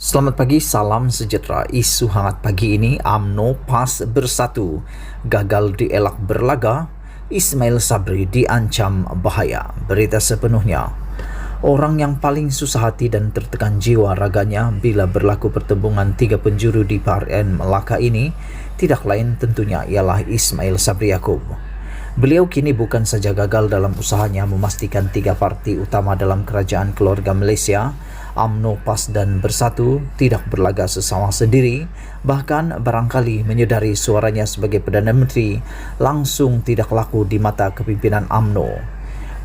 Selamat pagi, salam sejahtera. Isu hangat pagi ini, UMNO PAS bersatu. Gagal dielak berlaga, Ismail Sabri diancam bahaya. Berita sepenuhnya. Orang yang paling susah hati dan tertekan jiwa raganya bila berlaku pertembungan tiga penjuru di PRN Melaka ini tidak lain tentunya ialah Ismail Sabri Yaakob. Beliau kini bukan saja gagal dalam usahanya memastikan tiga parti utama dalam kerajaan keluarga Malaysia, UMNO, PAS dan Bersatu tidak berlaga sesama sendiri, bahkan barangkali menyedari suaranya sebagai Perdana Menteri langsung tidak laku di mata kepimpinan UMNO.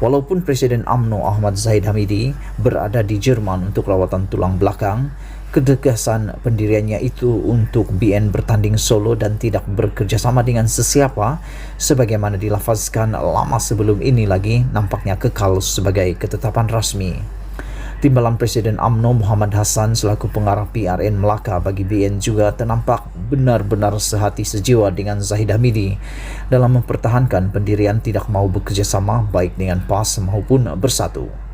Walaupun Presiden UMNO Ahmad Zahid Hamidi berada di Jerman untuk rawatan tulang belakang, ketegasan pendiriannya itu untuk BN bertanding solo dan tidak bekerjasama dengan sesiapa sebagaimana dilafazkan lama sebelum ini lagi nampaknya kekal sebagai ketetapan rasmi. Timbalan Presiden UMNO Muhammad Hassan selaku pengarah PRN Melaka bagi BN juga ternampak benar-benar sehati sejiwa dengan Zahid Hamidi dalam mempertahankan pendirian tidak mau bekerjasama baik dengan PAS maupun Bersatu.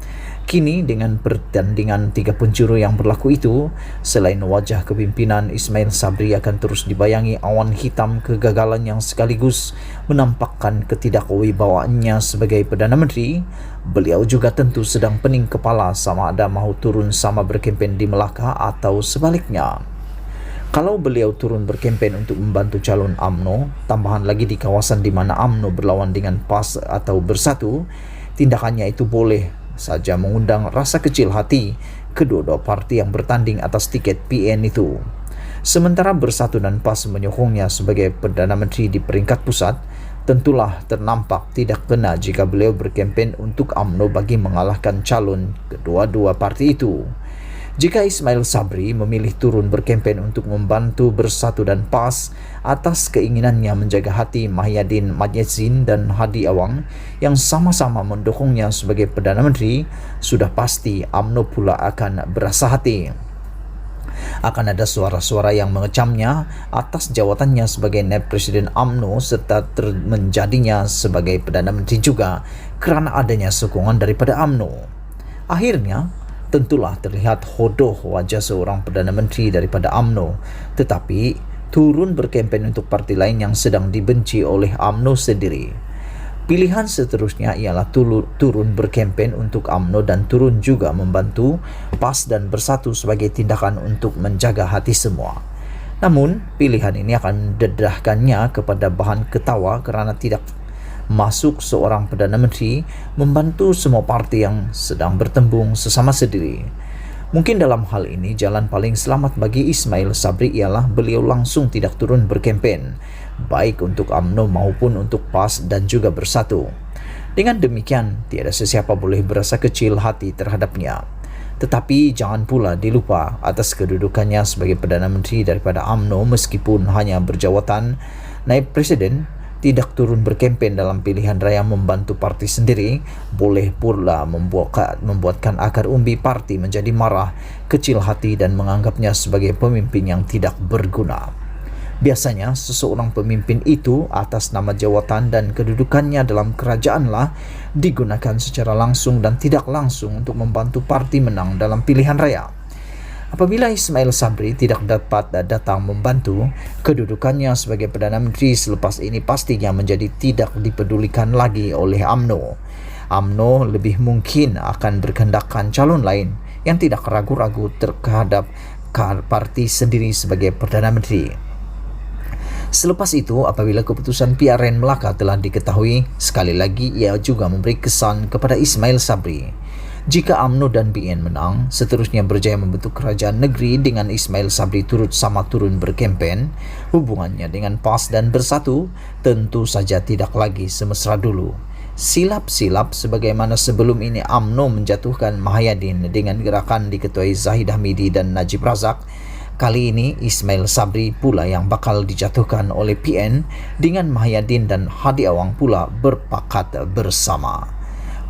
Kini dengan pertandingan tiga penjuru yang berlaku itu, selain wajah kepimpinan, Ismail Sabri akan terus dibayangi awan hitam kegagalan yang sekaligus menampakkan ketidakwibawaannya sebagai Perdana Menteri. Beliau juga tentu sedang pening kepala sama ada mahu turun sama berkempen di Melaka atau sebaliknya. Kalau beliau turun berkempen untuk membantu calon UMNO, tambahan lagi di kawasan di mana UMNO berlawan dengan PAS atau Bersatu, tindakannya itu boleh saja mengundang rasa kecil hati kedua-dua parti yang bertanding atas tiket PN itu. Sementara Bersatu dan PAS menyokongnya sebagai Perdana Menteri di peringkat pusat, tentulah ternampak tidak kena jika beliau berkempen untuk UMNO bagi mengalahkan calon kedua-dua parti itu. Jika Ismail Sabri memilih turun berkempen untuk membantu Bersatu dan PAS atas keinginannya menjaga hati Mahyadin Majedzin dan Hadi Awang yang sama-sama mendukungnya sebagai Perdana Menteri, sudah pasti UMNO pula akan berasa hati. Akan ada suara-suara yang mengecamnya atas jawatannya sebagai naib Presiden UMNO serta menjadinya sebagai Perdana Menteri juga kerana adanya sokongan daripada UMNO. Akhirnya, tentulah terlihat hodoh wajah seorang Perdana Menteri daripada UMNO, tetapi turun berkempen untuk parti lain yang sedang dibenci oleh UMNO sendiri. Pilihan seterusnya ialah turun berkempen untuk UMNO dan turun juga membantu PAS dan Bersatu sebagai tindakan untuk menjaga hati semua. Namun, pilihan ini akan mendedahkannya kepada bahan ketawa kerana tidak masuk seorang Perdana Menteri membantu semua parti yang sedang bertembung sesama sendiri. Mungkin dalam hal ini jalan paling selamat bagi Ismail Sabri ialah beliau langsung tidak turun berkempen, baik untuk UMNO maupun untuk PAS dan juga Bersatu. Dengan demikian, tiada sesiapa boleh berasa kecil hati terhadapnya. Tetapi jangan pula dilupa atas kedudukannya sebagai Perdana Menteri daripada UMNO meskipun hanya berjawatan naib Presiden, tidak turun berkempen dalam pilihan raya membantu parti sendiri boleh pula membuatkan akar umbi parti menjadi marah, kecil hati dan menganggapnya sebagai pemimpin yang tidak berguna. Biasanya seseorang pemimpin itu atas nama jawatan dan kedudukannya dalam kerajaanlah digunakan secara langsung dan tidak langsung untuk membantu parti menang dalam pilihan raya. Apabila Ismail Sabri tidak dapat datang membantu, kedudukannya sebagai Perdana Menteri selepas ini pastinya menjadi tidak dipedulikan lagi oleh UMNO. UMNO lebih mungkin akan berkehendakkan calon lain yang tidak ragu-ragu terhadap parti sendiri sebagai Perdana Menteri. Selepas itu, apabila keputusan PRN Melaka telah diketahui, sekali lagi ia juga memberi kesan kepada Ismail Sabri. Jika UMNO dan BN menang, seterusnya berjaya membentuk kerajaan negeri dengan Ismail Sabri turut sama turun berkempen, hubungannya dengan PAS dan Bersatu tentu saja tidak lagi semesra dulu. Silap-silap sebagaimana sebelum ini UMNO menjatuhkan Mahyadin dengan gerakan diketuai Zahid Hamidi dan Najib Razak, kali ini Ismail Sabri pula yang bakal dijatuhkan oleh PN dengan Mahyadin dan Hadi Awang pula berpakat bersama.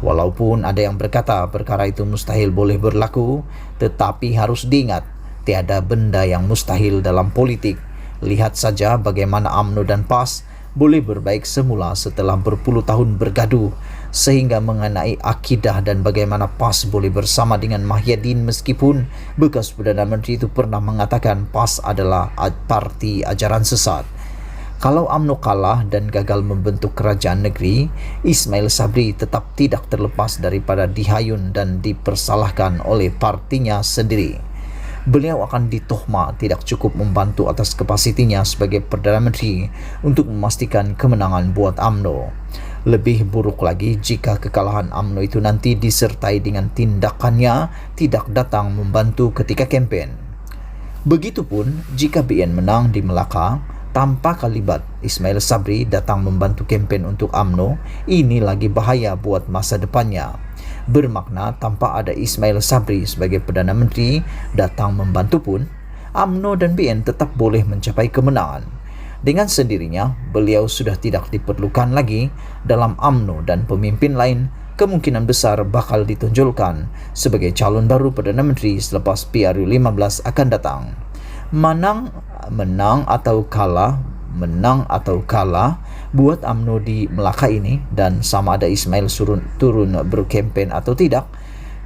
Walaupun ada yang berkata perkara itu mustahil boleh berlaku, tetapi harus diingat, tiada benda yang mustahil dalam politik. Lihat saja bagaimana UMNO dan PAS boleh berbaik semula setelah berpuluh tahun bergaduh. sehingga mengenai akidah dan bagaimana PAS boleh bersama dengan Mahyadin meskipun bekas Perdana Menteri itu pernah mengatakan PAS adalah parti ajaran sesat. Kalau UMNO kalah dan gagal membentuk kerajaan negeri, Ismail Sabri tetap tidak terlepas daripada dihayun dan dipersalahkan oleh partinya sendiri. Beliau akan ditohma tidak cukup membantu atas kapasitinya sebagai Perdana Menteri untuk memastikan kemenangan buat UMNO. Lebih buruk lagi jika kekalahan UMNO itu nanti disertai dengan tindakannya tidak datang membantu ketika kempen. Begitupun jika BN menang di Melaka, tanpa kalibat Ismail Sabri datang membantu kempen untuk UMNO, ini lagi bahaya buat masa depannya. Bermakna tanpa ada Ismail Sabri sebagai Perdana Menteri datang membantu pun, UMNO dan BN tetap boleh mencapai kemenangan. Dengan sendirinya, beliau sudah tidak diperlukan lagi dalam UMNO dan pemimpin lain kemungkinan besar bakal ditonjolkan sebagai calon baru Perdana Menteri selepas PRU15 akan datang. Menang atau kalah buat UMNO di Melaka ini, dan sama ada Ismail turun berkempen atau tidak,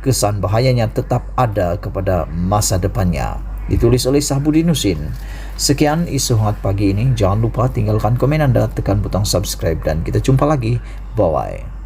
kesan bahayanya tetap ada kepada masa depannya. Ditulis oleh Sahbudin Husin. Sekian isu hangat pagi ini. Jangan lupa tinggalkan komen Anda, tekan butang subscribe, dan kita jumpa lagi. Bye-bye.